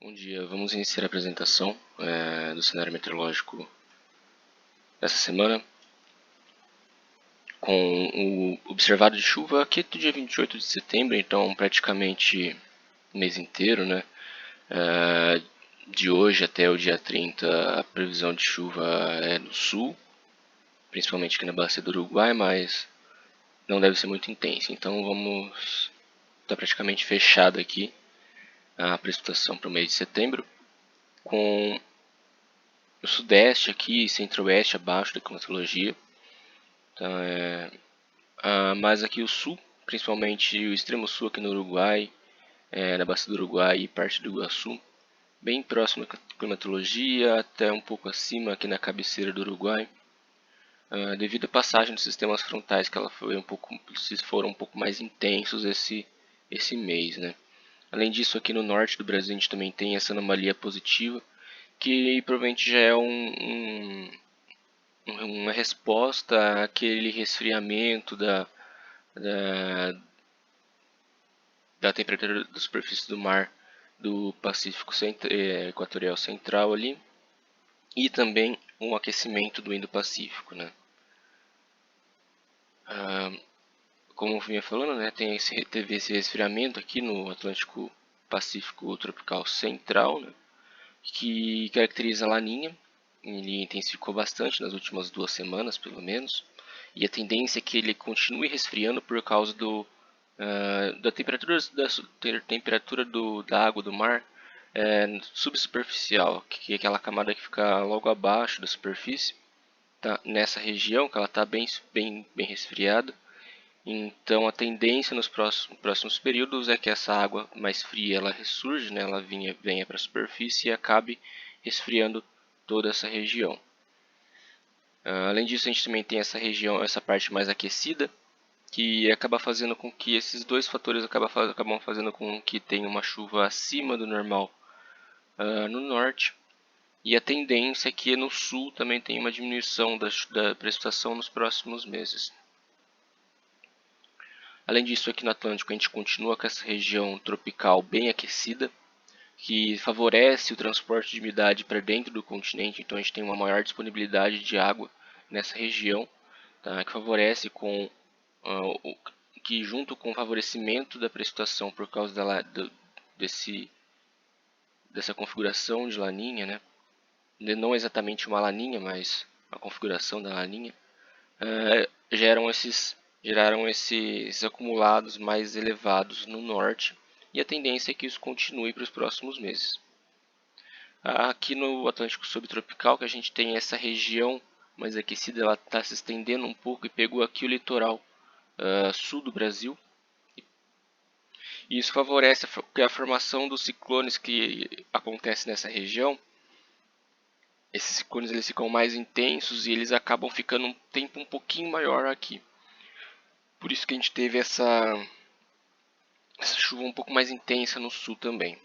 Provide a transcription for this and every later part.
Bom dia, vamos iniciar a apresentação do cenário meteorológico dessa semana com o observado de chuva aqui do dia 28 de setembro, então praticamente o mês inteiro, né? De hoje até o dia 30 a previsão de chuva é no sul, principalmente aqui na bacia do Uruguai, mas não deve ser muito intensa, então vamos estar praticamente fechado aqui a precipitação para o mês de setembro, com o sudeste aqui e centro-oeste abaixo da climatologia. Então, mas aqui o sul, principalmente o extremo sul aqui no Uruguai, na bacia do Uruguai e parte do Iguaçu, bem próximo da climatologia, até um pouco acima aqui na cabeceira do Uruguai, devido à passagem dos sistemas frontais que foram um pouco mais intensos esse mês, né? Além disso, aqui no norte do Brasil a gente também tem essa anomalia positiva, que provavelmente já é uma resposta àquele resfriamento da temperatura da superfície do mar do Pacífico Equatorial Central ali, e também um aquecimento do Indo-Pacífico, né? Como eu vinha falando, né, teve esse resfriamento aqui no Atlântico Pacífico Tropical Central, né, que caracteriza a Laninha. Ele intensificou bastante nas últimas 2 semanas, pelo menos, e a tendência é que ele continue resfriando por causa da temperatura da água do mar subsuperficial, que é aquela camada que fica logo abaixo da superfície, tá? Nessa região que ela está bem resfriada. Então a tendência nos próximos períodos é que essa água mais fria ela ressurge, né? Ela venha para a superfície e acabe resfriando toda essa região. Além disso, a gente também tem essa parte mais aquecida, que acaba fazendo com que esses dois fatores acabam fazendo com que tenha uma chuva acima do normal no norte, e a tendência é que no sul também tenha uma diminuição da precipitação nos próximos meses. Além disso, aqui no Atlântico a gente continua com essa região tropical bem aquecida, que favorece o transporte de umidade para dentro do continente, então a gente tem uma maior disponibilidade de água nessa região, tá? Que favorece que junto com o favorecimento da precipitação por causa dessa configuração de laninha, né? Não exatamente uma laninha, mas a configuração da laninha, geraram esses acumulados mais elevados no norte, e a tendência é que isso continue para os próximos meses. Aqui no Atlântico Subtropical, que a gente tem essa região mais aquecida, ela está se estendendo um pouco e pegou aqui o litoral sul do Brasil. E isso favorece a formação dos ciclones que acontece nessa região. Esses ciclones eles ficam mais intensos e eles acabam ficando um tempo um pouquinho maior aqui. Por isso que a gente teve essa chuva um pouco mais intensa no sul também.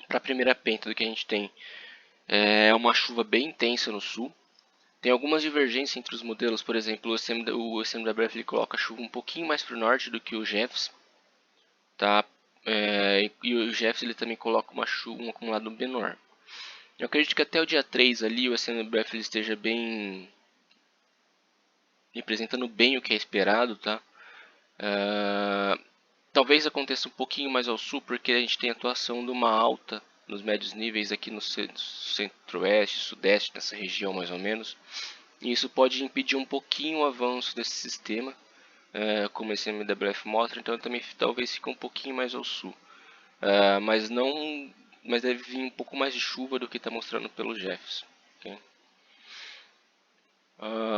Para a primeira penta do que a gente tem é uma chuva bem intensa no sul. Tem algumas divergências entre os modelos, por exemplo, o ECMWF ele coloca a chuva um pouquinho mais para o norte do que o GEFS, tá? E o GEFS ele também coloca um acumulado menor. Eu acredito que até o dia 3 ali o ECMWF ele esteja bem representando bem o que é esperado, tá? Talvez aconteça um pouquinho mais ao sul, porque a gente tem a atuação de uma alta nos médios níveis aqui no centro-oeste, sudeste, nessa região mais ou menos. E isso pode impedir um pouquinho o avanço desse sistema, como esse MWF mostra, então também talvez fique um pouquinho mais ao sul. Mas deve vir um pouco mais de chuva do que está mostrando pelo Jeffs. Okay?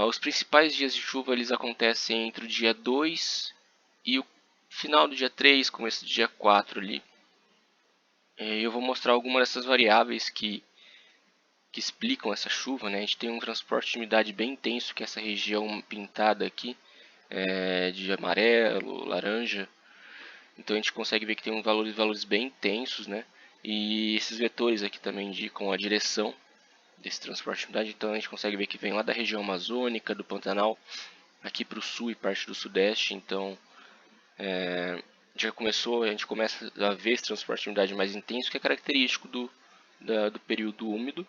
Os principais dias de chuva eles acontecem entre o dia 2 e o final do dia 3, começo do dia 4 ali. Eu vou mostrar algumas dessas variáveis que explicam essa chuva, né? A gente tem um transporte de umidade bem intenso, que é essa região pintada aqui, de amarelo, laranja. Então a gente consegue ver que tem valores bem intensos, né? E esses vetores aqui também indicam a direção desse transporte de umidade. Então a gente consegue ver que vem lá da região amazônica, do Pantanal, aqui para o sul e parte do sudeste. Então a gente começa a ver esse transporte de umidade mais intenso, que é característico do período úmido.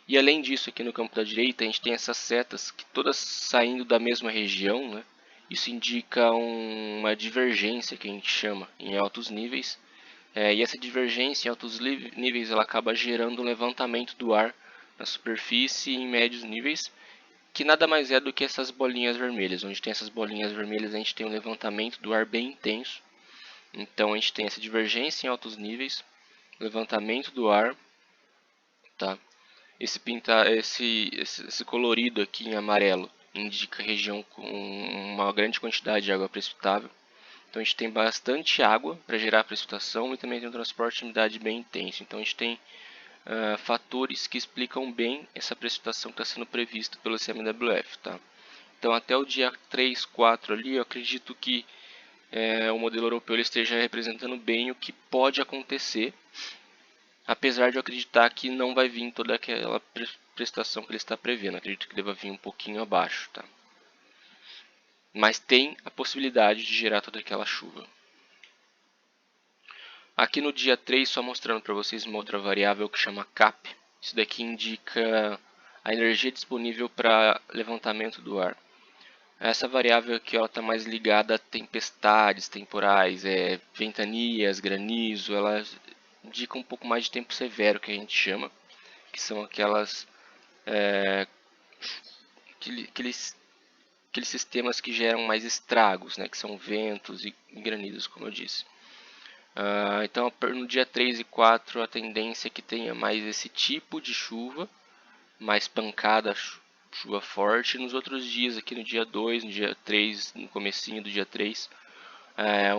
E além disso, aqui no campo da direita, a gente tem essas setas que todas saindo da mesma região, né? Isso indica uma divergência que a gente chama em altos níveis. E essa divergência em altos níveis ela acaba gerando um levantamento do ar na superfície em médios níveis, que nada mais é do que essas bolinhas vermelhas. Onde tem essas bolinhas vermelhas, a gente tem um levantamento do ar bem intenso. Então a gente tem essa divergência em altos níveis, levantamento do ar, tá? Esse colorido aqui em amarelo indica região com uma grande quantidade de água precipitável. Então a gente tem bastante água para gerar precipitação e também tem um transporte de umidade bem intenso. Então a gente tem fatores que explicam bem essa precipitação que está sendo prevista pelo CMWF. Tá? Então até o dia 3, 4 ali, eu acredito que o modelo europeu ele esteja representando bem o que pode acontecer, apesar de eu acreditar que não vai vir toda aquela precipitação que ele está prevendo. Eu acredito que deva vir um pouquinho abaixo. Tá? Mas tem a possibilidade de gerar toda aquela chuva. Aqui no dia 3, só mostrando para vocês uma outra variável que chama CAP. Isso daqui indica a energia disponível para levantamento do ar. Essa variável aqui está mais ligada a tempestades temporais, ventanias, granizo. Ela indica um pouco mais de tempo severo, que a gente chama, que são aqueles sistemas que geram mais estragos, né, que são ventos e granizos, como eu disse. Então no dia 3 e 4 a tendência é que tenha mais esse tipo de chuva, mais pancada, chuva forte. Nos outros dias, aqui no dia 2, no dia 3, no comecinho do dia 3,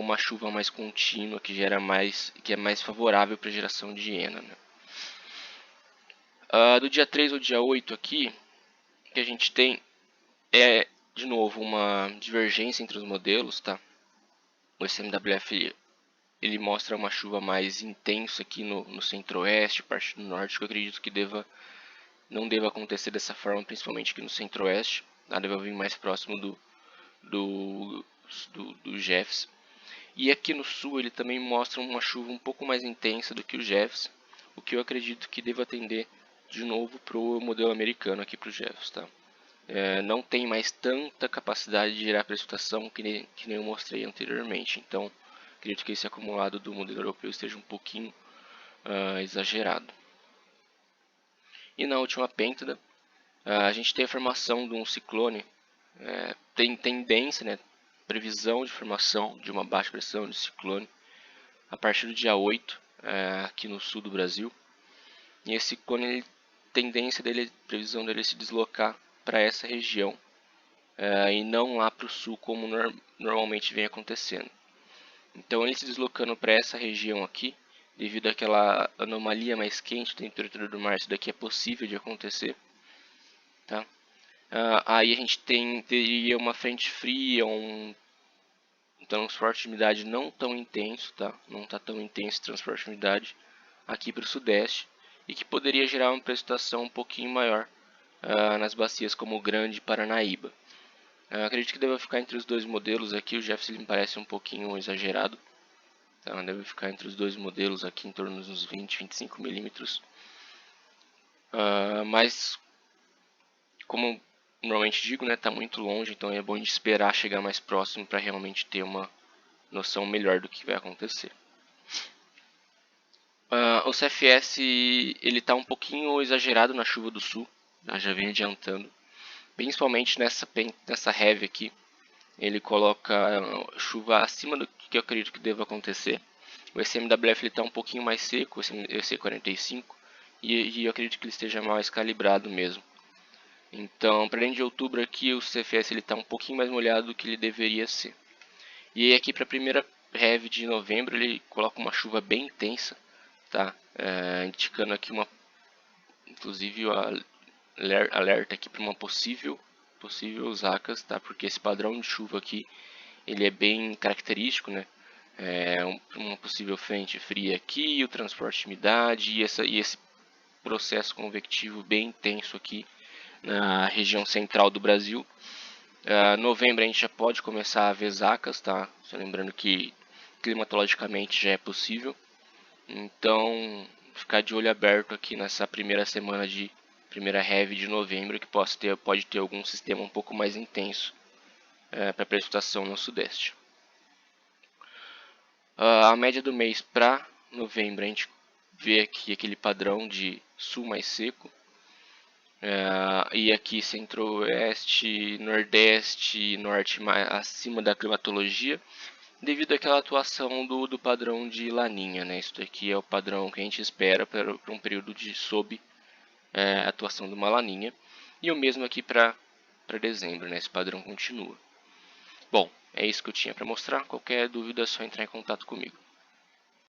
uma chuva mais contínua que é mais favorável para a geração de ENA. Né? Do dia 3 ao dia 8 aqui, que a gente tem de novo uma divergência entre os modelos. Tá? O CMWF ele mostra uma chuva mais intensa aqui no centro-oeste, parte do norte, que eu acredito que não deva acontecer dessa forma, principalmente aqui no centro-oeste. Deva vir mais próximo do Jeffs. E aqui no sul ele também mostra uma chuva um pouco mais intensa do que o Jeffs, o que eu acredito que deva atender de novo para o modelo americano aqui para o Jeffs. Tá? Não tem mais tanta capacidade de gerar precipitação que nem eu mostrei anteriormente. Então acredito que esse acumulado do modelo europeu esteja um pouquinho exagerado. E na última pêntada, a gente tem a formação de um ciclone, tem tendência, né, previsão de formação de uma baixa pressão de ciclone a partir do dia 8, aqui no sul do Brasil. E esse ciclone, previsão dele se deslocar para essa região e não lá para o sul como normalmente vem acontecendo. Então ele se deslocando para essa região aqui, devido àquela anomalia mais quente da temperatura do mar, isso daqui é possível de acontecer. Tá? Aí a gente teria uma frente fria, um transporte de umidade não tão intenso, tá? Não está tão intenso o transporte de umidade aqui para o sudeste, e que poderia gerar uma precipitação um pouquinho maior nas bacias como o Grande e Paranaíba. Acredito que deve ficar entre os dois modelos aqui. O Jeffs me parece um pouquinho exagerado. Tá? Deve ficar entre os dois modelos aqui em torno dos 20, 25 milímetros. Mas, como normalmente digo, né, tá muito longe, então é bom de esperar chegar mais próximo para realmente ter uma noção melhor do que vai acontecer. O CFS ele tá um pouquinho exagerado na chuva do sul, já vem adiantando. Principalmente nessa heavy aqui, ele coloca chuva acima do que eu acredito que deva acontecer. O SMWF está um pouquinho mais seco, o EC45, e eu acredito que ele esteja mais calibrado mesmo. Então, para dentro de outubro aqui, o CFS está um pouquinho mais molhado do que ele deveria ser. E aqui para a primeira heavy de novembro, ele coloca uma chuva bem intensa, tá? Indicando aqui inclusive alerta aqui para uma possível zacas, tá? Porque esse padrão de chuva aqui ele é bem característico, né? Uma possível frente fria aqui, o transporte de umidade e esse processo convectivo bem intenso aqui na região central do Brasil. Novembro a gente já pode começar a ver zacas, tá? Só lembrando que climatologicamente já é possível. Então, ficar de olho aberto aqui nessa primeira semana primeira heavy de novembro, que pode ter algum sistema um pouco mais intenso para precipitação no sudeste. A média do mês para novembro, a gente vê aqui aquele padrão de sul mais seco, e aqui centro-oeste, nordeste, norte acima da climatologia, devido àquela atuação do padrão de laninha, né? Isso aqui é o padrão que a gente espera para um período de sob atuação de uma laninha, e o mesmo aqui para dezembro, né? Esse padrão continua. Bom, é isso que eu tinha para mostrar. Qualquer dúvida é só entrar em contato comigo.